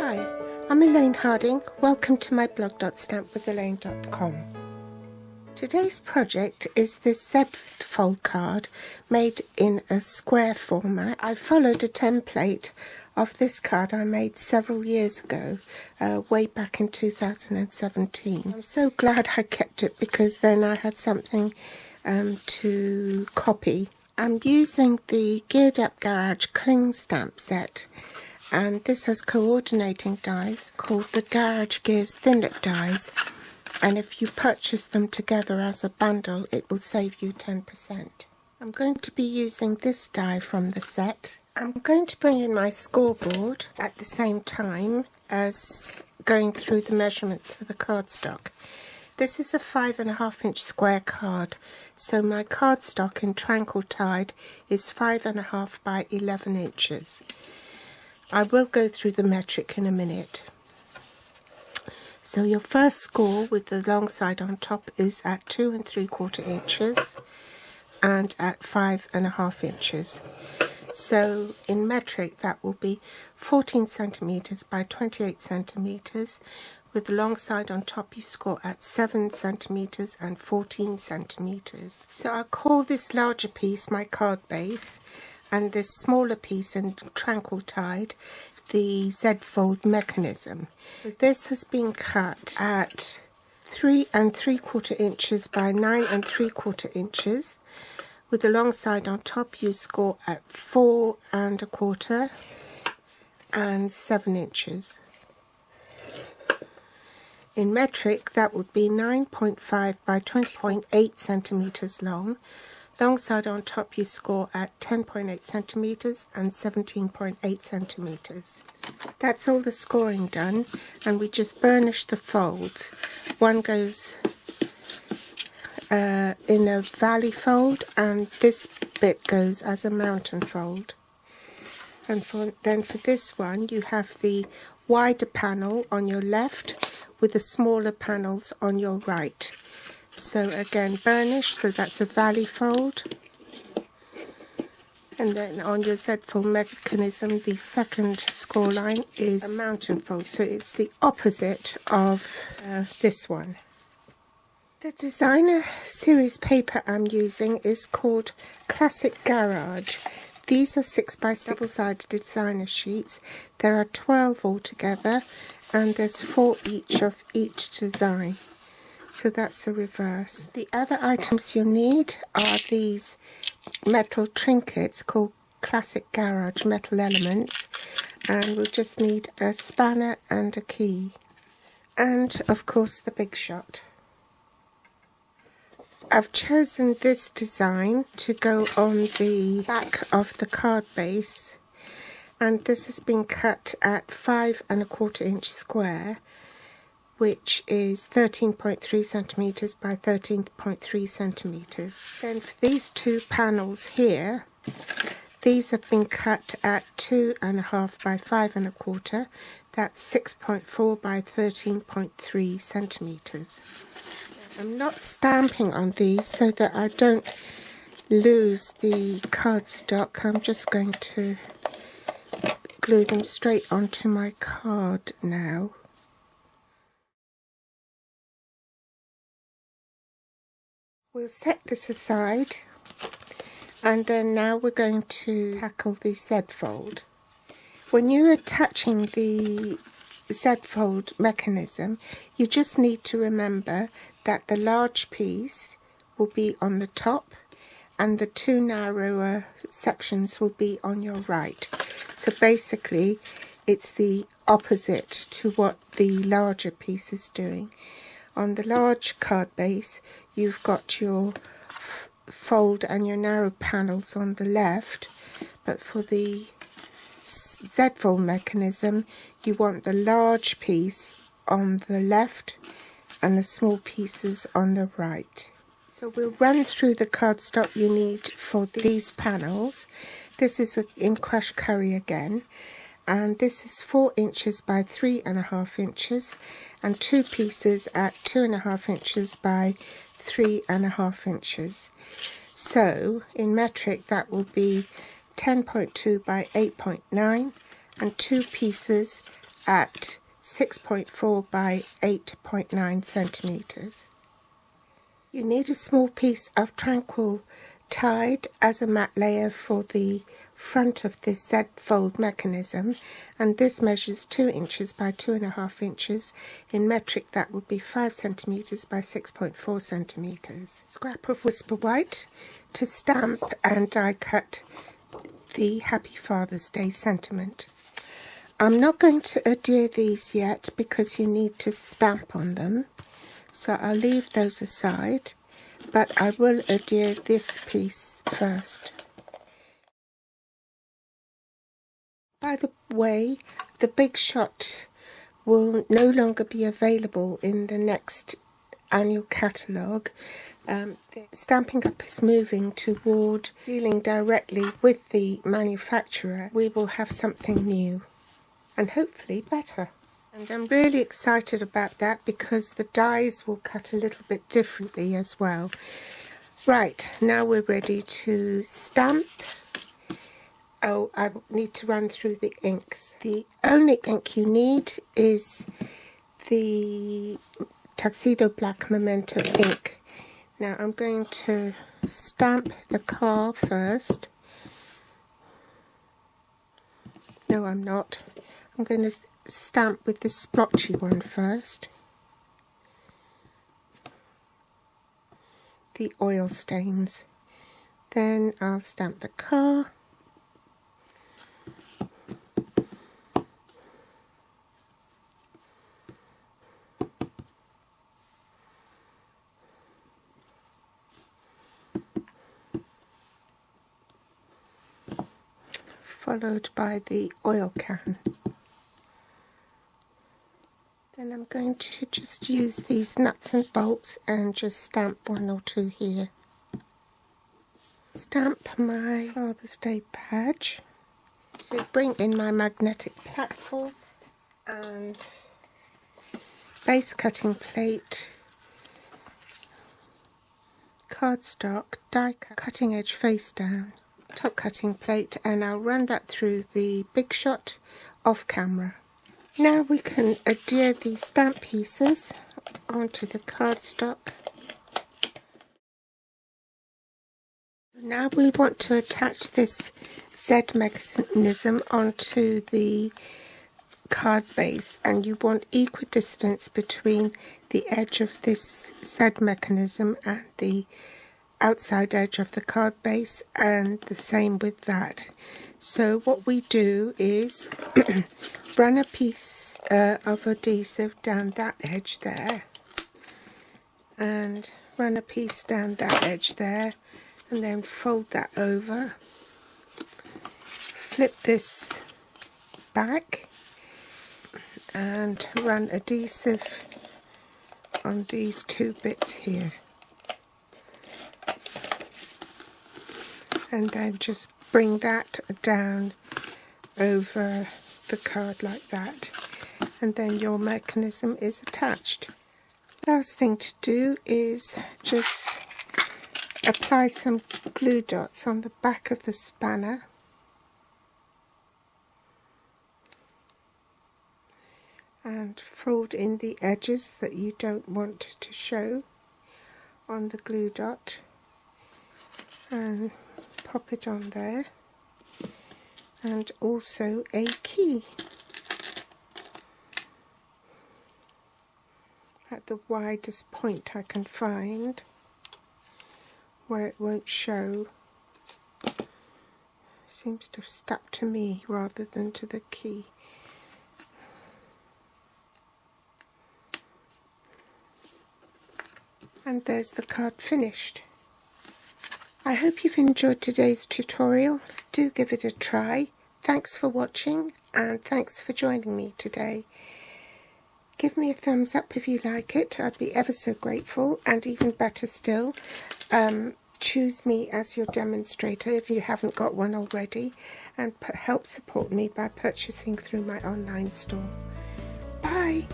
Hi, I'm Elaine Harding. Welcome to my blog .stampwithelaine.com. Today's project is this Z-fold card made in a square format. I followed a template of this card I made several years ago, way back in 2017. I'm so glad I kept it because then I had something to copy. I'm using the Geared Up Garage Cling Stamp set, and this has coordinating dies called the Garage Gears Thinlit dies, and if you purchase them together as a bundle it will save you 10%. I'm going to be using this die from the set. I'm going to bring in my scoreboard at the same time as going through the measurements for the cardstock. This is a 5.5 inch square card, so my cardstock in Tranquil Tide is 5.5 by 11 inches. I will go through the metric in a minute. So your first score with the long side on top is at 2 3/4 inches and at 5.5 inches. So in metric that will be 14 centimeters by 28 centimeters. With the long side on top you score at 7 centimeters and 14 centimeters. So I'll call this larger piece my card base, and this smaller piece in Tranquil Tide the Z-fold mechanism. This has been cut at 3 3/4 inches by 9 3/4 inches. With the long side on top you score at 4 1/4 and 7 inches. In metric that would be 9.5 by 20.8 centimeters long. Long side on top you score at 10.8 centimeters and 17.8 centimeters. That's all the scoring done, and we just burnish the folds. One goes in a valley fold, and this bit goes as a mountain fold. And then for this one you have the wider panel on your left with the smaller panels on your right. So again, burnish, so that's a valley fold. And then on your Z-fold mechanism, the second score line is a mountain fold, so it's the opposite of this one. The designer series paper I'm using is called Classic Garage. These are 6x6 double-sided designer sheets. There are 12 altogether, and there's 4 each of each design. So that's the reverse. The other items you'll need are these metal trinkets called Classic Garage metal elements, and we'll just need a spanner and a key, and of course the big shot. I've chosen this design to go on the back of the card base, and this has been cut at 5 1/4 inch square, which is 13.3 centimeters by 13.3 centimeters. Then for these two panels here, these have been cut at 2.5 by 5 1/4. That's 6.4 by 13.3 centimeters. I'm not stamping on these so that I don't lose the cardstock. I'm just going to glue them straight onto my card now. We'll set this aside, and then now we're going to tackle the Z-fold. When you're attaching the Z-fold mechanism, you just need to remember that the large piece will be on the top and the two narrower sections will be on your right. So basically it's the opposite to what the larger piece is doing. On the large card base you've got your fold and your narrow panels on the left, but for the Z-fold mechanism you want the large piece on the left and the small pieces on the right. So we'll run through the cardstock you need for these panels. This is in Crush Curry again, and this is 4 inches by 3.5 inches, and 2 pieces at 2.5 inches by 3.5 inches. So in metric that will be 10.2 by 8.9, and 2 pieces at 6.4 by 8.9 centimeters. You need a small piece of Tranquil tied as a mat layer for the front of this Z fold mechanism, and this measures 2 inches by 2.5 inches. In metric that would be 5 centimeters by 6.4 centimeters. Scrap of Whisper White to stamp and die cut the Happy Father's Day sentiment. I'm not going to adhere these yet because you need to stamp on them, so I'll leave those aside, but I will adhere this piece first. By the way, the big shot will no longer be available in the next annual catalogue. Stampin' Up is moving toward dealing directly with the manufacturer. We will have something new and hopefully better. And I'm really excited about that because the dies will cut a little bit differently as well. Right, now we're ready to stamp. Oh, I need to run through the inks. The only ink you need is the Tuxedo Black Memento ink. Now I'm going to stamp the car first. No, I'm not. I'm going to stamp with the splotchy one first. The oil stains. Then I'll stamp the car. Followed by the oil can. Then I'm going to just use these nuts and bolts and just stamp 1 or 2 here. Stamp my Father's Day badge. To bring in my magnetic platform and base cutting plate, cardstock, die cut, cutting edge face down, top cutting plate, and I'll run that through the big shot off camera. Now we can adhere these stamp pieces onto the cardstock. Now we want to attach this Z mechanism onto the card base, and you want equidistance between the edge of this Z mechanism and the outside edge of the card base, and the same with that. So what we do is run a piece of adhesive down that edge there, and run a piece down that edge there, and then fold that over, flip this back and run adhesive on these 2 bits here. And then just bring that down over the card like that, and then your mechanism is attached. Last thing to do is just apply some glue dots on the back of the spanner, and fold in the edges that you don't want to show on the glue dot, and pop it on there, and also a key at the widest point I can find where it won't show. Seems to have stuck to me rather than to the key. And there's the card finished. I hope you've enjoyed today's tutorial. Do give it a try. Thanks for watching, and thanks for joining me today. Give me a thumbs up if you like it. I'd be ever so grateful, and even better still, choose me as your demonstrator if you haven't got one already, and help support me by purchasing through my online store. Bye!